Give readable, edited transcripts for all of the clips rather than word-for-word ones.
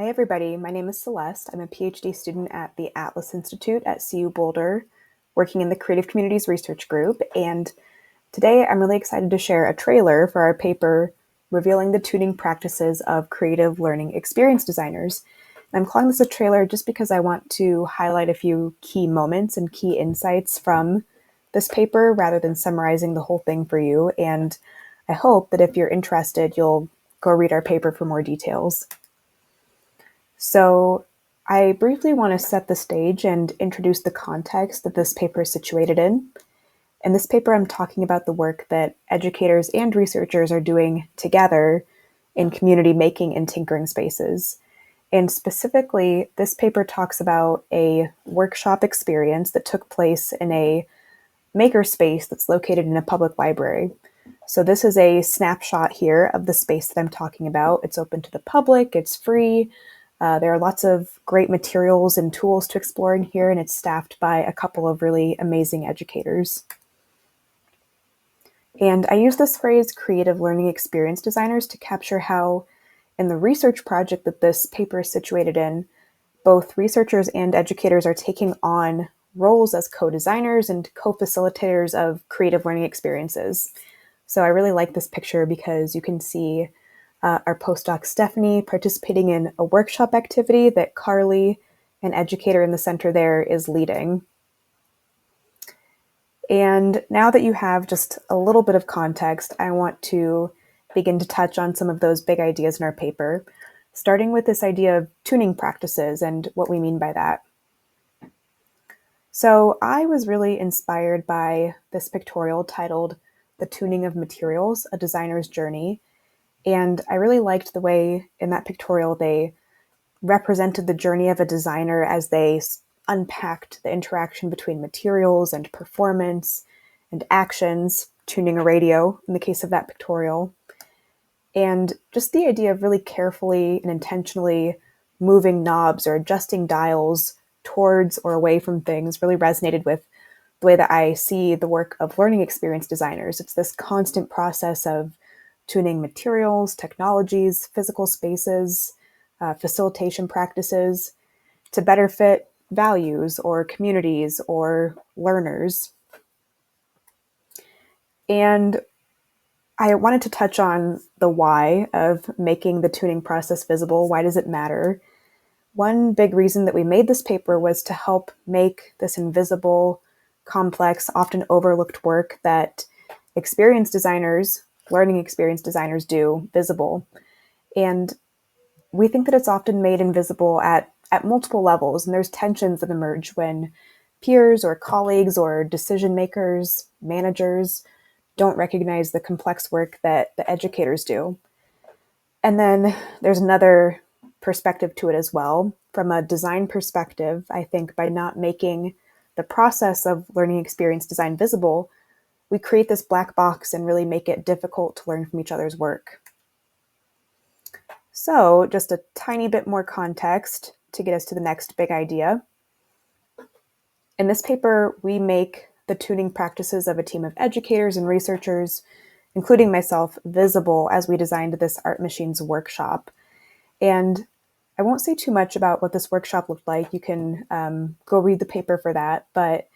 Hi everybody, my name is Celeste. I'm a PhD student at the Atlas Institute at CU Boulder, working in the Creative Communities Research Group, and today I'm really excited to share a trailer for our paper revealing the tuning practices of creative learning experience designers. I'm calling this a trailer just because I want to highlight a few key moments and key insights from this paper rather than summarizing the whole thing for you, and I hope that if you're interested, you'll go read our paper for more details. So I briefly want to set the stage and introduce the context that this paper is situated in. In this paper, I'm talking about the work that educators and researchers are doing together in community making and tinkering spaces. And specifically, this paper talks about a workshop experience that took place in a makerspace that's located in a public library. So this is a snapshot here of the space that I'm talking about. It's open to the public, it's free. There are lots of great materials and tools to explore in here, and it's staffed by a couple of really amazing educators. And I use this phrase creative learning experience designers to capture how, in the research project that this paper is situated in, both researchers and educators are taking on roles as co-designers and co-facilitators of creative learning experiences. So I really like this picture because you can see our postdoc Stephanie participating in a workshop activity that Carly, an educator in the center there, is leading. And now that you have just a little bit of context, I want to begin to touch on some of those big ideas in our paper, starting with this idea of tuning practices and what we mean by that. So I was really inspired by this pictorial titled "The Tuning of Materials, A Designer's Journey." And I really liked the way in that pictorial they represented the journey of a designer as they unpacked the interaction between materials and performance and actions, tuning a radio in the case of that pictorial. And just the idea of really carefully and intentionally moving knobs or adjusting dials towards or away from things really resonated with the way that I see the work of learning experience designers. It's this constant process of tuning materials, technologies, physical spaces, facilitation practices to better fit values or communities or learners. And I wanted to touch on the why of making the tuning process visible. Why does it matter? One big reason that we made this paper was to help make this invisible, complex, often overlooked work that experience designers, learning experience designers do visible. And we think that it's often made invisible at multiple levels, and there's tensions that emerge when peers or colleagues or decision makers, managers don't recognize the complex work that the educators do. And then there's another perspective to it as well. From a design perspective, I think by not making the process of learning experience design visible, we create this black box and really make it difficult to learn from each other's work. So just a tiny bit more context to get us to the next big idea. In this paper, we make the tuning practices of a team of educators and researchers, including myself, visible as we designed this Art Machines workshop. And I won't say too much about what this workshop looked like. You can go read the paper for that. But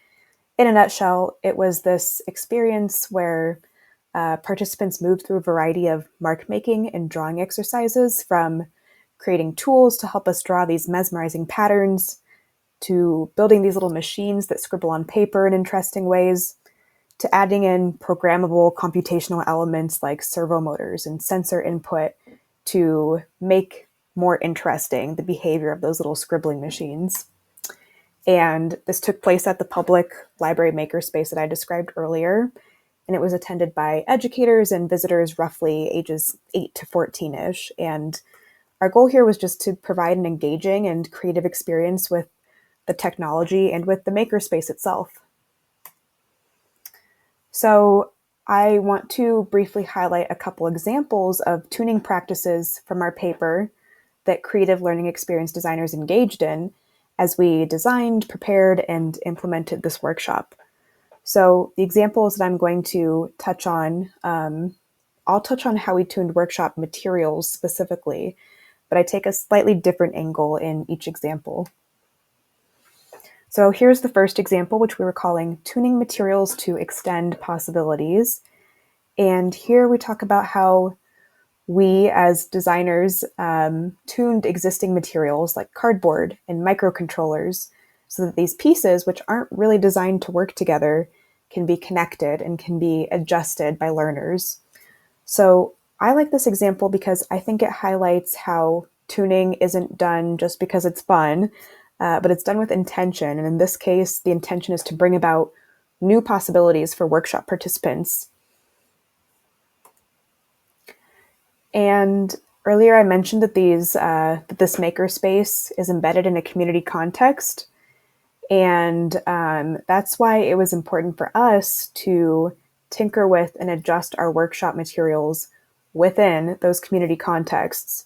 in a nutshell, it was this experience where participants moved through a variety of mark making and drawing exercises, from creating tools to help us draw these mesmerizing patterns, to building these little machines that scribble on paper in interesting ways, to adding in programmable computational elements like servo motors and sensor input to make more interesting the behavior of those little scribbling machines. And this took place at the public library makerspace that I described earlier. And it was attended by educators and visitors roughly ages 8 to 14-ish. And our goal here was just to provide an engaging and creative experience with the technology and with the makerspace itself. So I want to briefly highlight a couple examples of tuning practices from our paper that creative learning experience designers engaged in as we designed, prepared, and implemented this workshop. So the examples that I'm going to touch on, I'll touch on how we tuned workshop materials specifically, but I take a slightly different angle in each example. So here's the first example, which we were calling Tuning Materials to Extend Possibilities. And here we talk about how we as designers tuned existing materials like cardboard and microcontrollers so that these pieces, which aren't really designed to work together, can be connected and can be adjusted by learners. So I like this example because I think it highlights how tuning isn't done just because it's fun, but it's done with intention. And in this case, the intention is to bring about new possibilities for workshop participants. And earlier I mentioned that this makerspace is embedded in a community context. And that's why it was important for us to tinker with and adjust our workshop materials within those community contexts.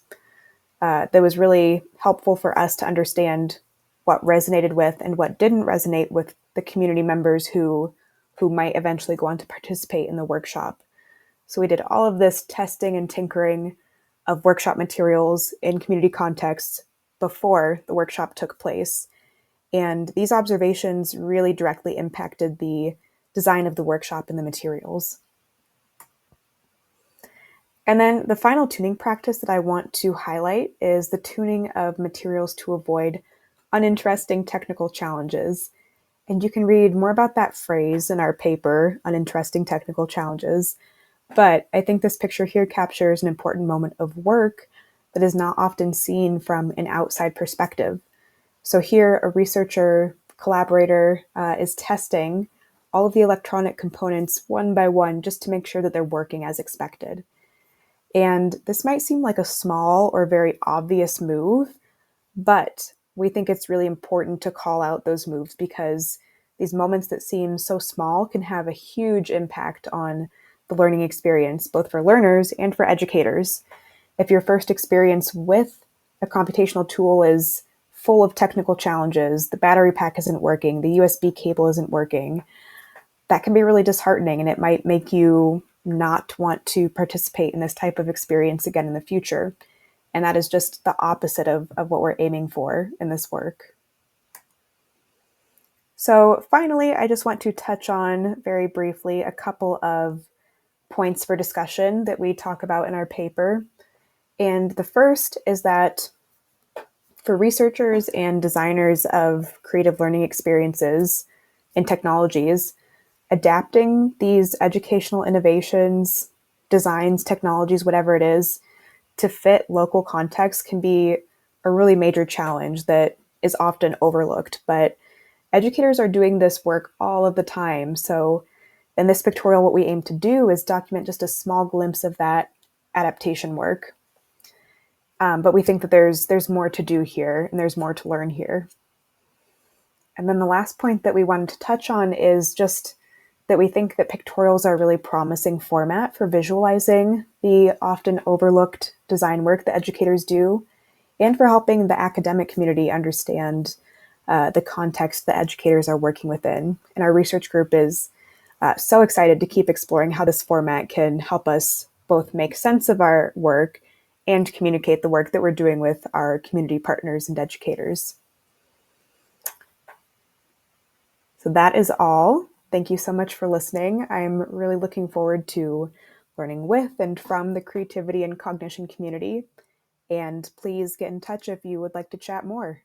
That was really helpful for us to understand what resonated with and what didn't resonate with the community members who might eventually go on to participate in the workshop. So we did all of this testing and tinkering of workshop materials in community contexts before the workshop took place. And these observations really directly impacted the design of the workshop and the materials. And then the final tuning practice that I want to highlight is the tuning of materials to avoid uninteresting technical challenges. And you can read more about that phrase in our paper, Uninteresting Technical Challenges. But I think this picture here captures an important moment of work that is not often seen from an outside perspective. So here, a researcher collaborator is testing all of the electronic components one by one just to make sure that they're working as expected. And this might seem like a small or very obvious move, but we think it's really important to call out those moves because these moments that seem so small can have a huge impact on the learning experience, both for learners and for educators. If your first experience with a computational tool is full of technical challenges, the battery pack isn't working, the USB cable isn't working, that can be really disheartening, and it might make you not want to participate in this type of experience again in the future. And that is just the opposite of what we're aiming for in this work. So finally, I just want to touch on very briefly a couple of points for discussion that we talk about in our paper. And the first is that for researchers and designers of creative learning experiences and technologies, adapting these educational innovations, designs, technologies, whatever it is, to fit local contexts can be a really major challenge that is often overlooked. But educators are doing this work all of the time. So in this pictorial, what we aim to do is document just a small glimpse of that adaptation work. But we think that there's more to do here and there's more to learn here. And then the last point that we wanted to touch on is just that we think that pictorials are a really promising format for visualizing the often overlooked design work that educators do, and for helping the academic community understand the context that educators are working within. And our research group is so excited to keep exploring how this format can help us both make sense of our work and communicate the work that we're doing with our community partners and educators. So that is all. Thank you so much for listening. I'm really looking forward to learning with and from the creativity and cognition community. And please get in touch if you would like to chat more.